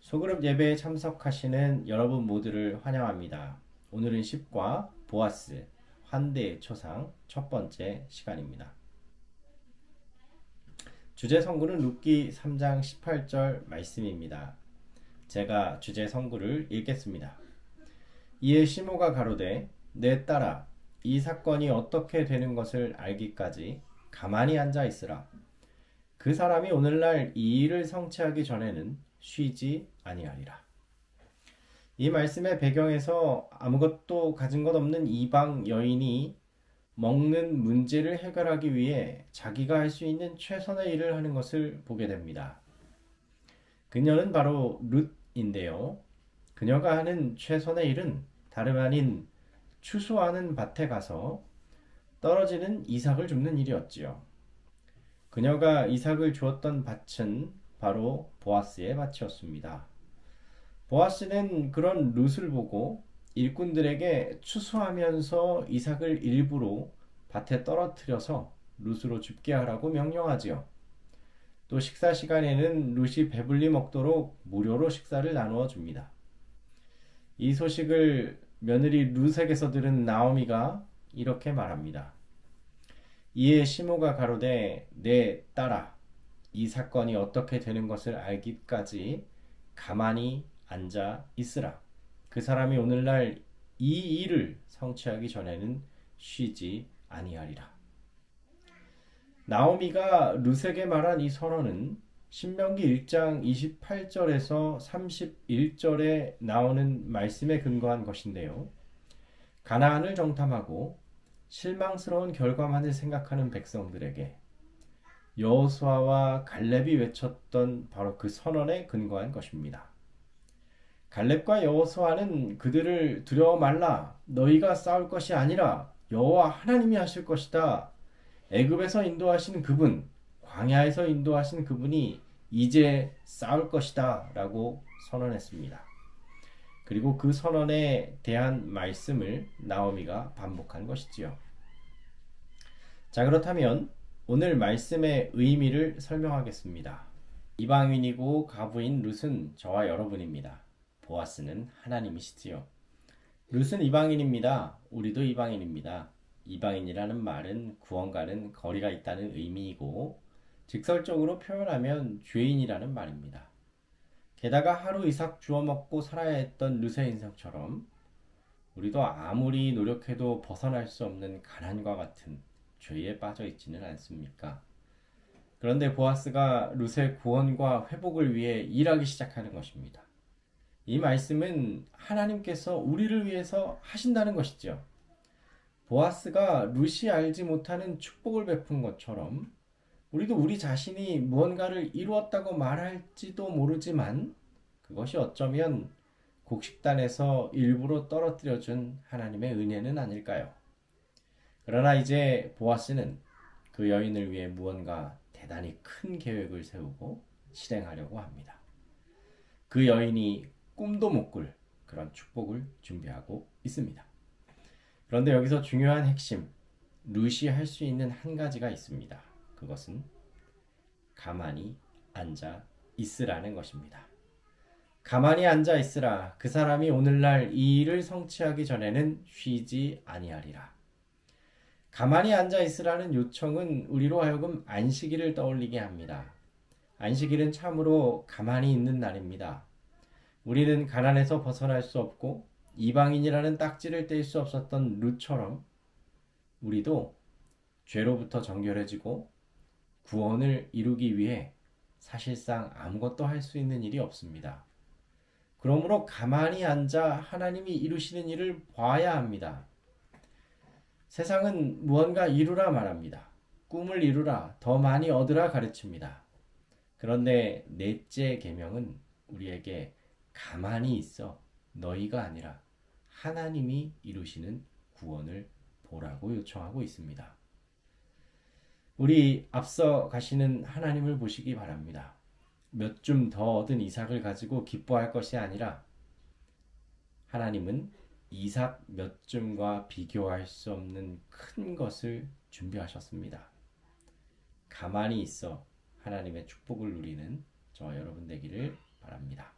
소그룹 예배에 참석하시는 여러분 모두를 환영합니다. 오늘은 10과 보아스, 환대의 초상 첫 번째 시간입니다. 주제 성구는 룻기 3장 18절 말씀입니다. 제가 주제 성구를 읽겠습니다. 이에 시므가 가로되 내 딸아 이 사건이 어떻게 되는 것을 알기까지 가만히 앉아 있으라. 그 사람이 오늘날 이 일을 성취하기 전에는 쉬지 아니하리라. 이 말씀의 배경에서 아무것도 가진 것 없는 이방 여인이 먹는 문제를 해결하기 위해 자기가 할 수 있는 최선의 일을 하는 것을 보게 됩니다. 그녀는 바로 룻인데요. 그녀가 하는 최선의 일은 다름 아닌 추수하는 밭에 가서 떨어지는 이삭을 줍는 일이었지요. 그녀가 이삭을 주었던 밭은 바로 보아스의 밭이었습니다. 보아스는 그런 룻을 보고 일꾼들에게 추수하면서 이삭을 일부러 밭에 떨어뜨려서 룻으로 줍게 하라고 명령하지요. 또 식사 시간에는 룻이 배불리 먹도록 무료로 식사를 나누어 줍니다. 이 소식을 며느리 룻에게서 들은 나오미가 이렇게 말합니다. 이에 시므가 가로되 내 딸아 이 사건이 어떻게 되는 것을 알기까지 가만히 앉아 있으라. 그 사람이 오늘날 이 일을 성취하기 전에는 쉬지 아니하리라. 나오미가 룻에게 말한 이 선언은 신명기 1장 28절에서 31절에 나오는 말씀에 근거한 것인데요. 가나안을 정탐하고 실망스러운 결과만을 생각하는 백성들에게 여호수아와 갈렙이 외쳤던 바로 그 선언에 근거한 것입니다. 갈렙과 여호수아는 그들을 두려워 말라. 너희가 싸울 것이 아니라 여호와 하나님이 하실 것이다. 애굽에서 인도하신 그분, 광야에서 인도하신 그분이 이제 싸울 것이다 라고 선언했습니다. 그리고 그 선언에 대한 말씀을 나오미가 반복한 것이지요. 자, 그렇다면 오늘 말씀의 의미를 설명하겠습니다. 이방인이고 가부인 룻은 저와 여러분입니다. 보아스는 하나님이시지요. 룻은 이방인입니다. 우리도 이방인입니다. 이방인이라는 말은 구원과는 거리가 있다는 의미이고 직설적으로 표현하면 죄인이라는 말입니다. 게다가 하루 이삭 주워 먹고 살아야 했던 룻의 인생처럼 우리도 아무리 노력해도 벗어날 수 없는 가난과 같은 죄에 빠져 있지는 않습니까? 그런데 보아스가 룻의 구원과 회복을 위해 일하기 시작하는 것입니다. 이 말씀은 하나님께서 우리를 위해서 하신다는 것이죠. 보아스가 룻이 알지 못하는 축복을 베푼 것처럼 우리도 우리 자신이 무언가를 이루었다고 말할지도 모르지만 그것이 어쩌면 곡식단에서 일부러 떨어뜨려준 하나님의 은혜는 아닐까요? 그러나 이제 보아스는 그 여인을 위해 무언가 대단히 큰 계획을 세우고 실행하려고 합니다. 그 여인이 꿈도 못 꿀 그런 축복을 준비하고 있습니다. 그런데 여기서 중요한 핵심, 룻이 할 수 있는 한 가지가 있습니다. 그것은 가만히 앉아 있으라는 것입니다. 가만히 앉아 있으라. 그 사람이 오늘날 이 일을 성취하기 전에는 쉬지 아니하리라. 가만히 앉아 있으라는 요청은 우리로 하여금 안식일을 떠올리게 합니다. 안식일은 참으로 가만히 있는 날입니다. 우리는 가난에서 벗어날 수 없고 이방인이라는 딱지를 뗄 수 없었던 룻처럼 우리도 죄로부터 정결해지고 구원을 이루기 위해 사실상 아무것도 할 수 있는 일이 없습니다. 그러므로 가만히 앉아 하나님이 이루시는 일을 봐야 합니다. 세상은 무언가 이루라 말합니다. 꿈을 이루라, 더 많이 얻으라 가르칩니다. 그런데 넷째 계명은 우리에게 가만히 있어 너희가 아니라 하나님이 이루시는 구원을 보라고 요청하고 있습니다. 우리 앞서 가시는 하나님을 보시기 바랍니다. 몇 줌 더 얻은 이삭을 가지고 기뻐할 것이 아니라 하나님은 이삭 몇 줌과 비교할 수 없는 큰 것을 준비하셨습니다. 가만히 있어 하나님의 축복을 누리는 저와 여러분 되기를 바랍니다.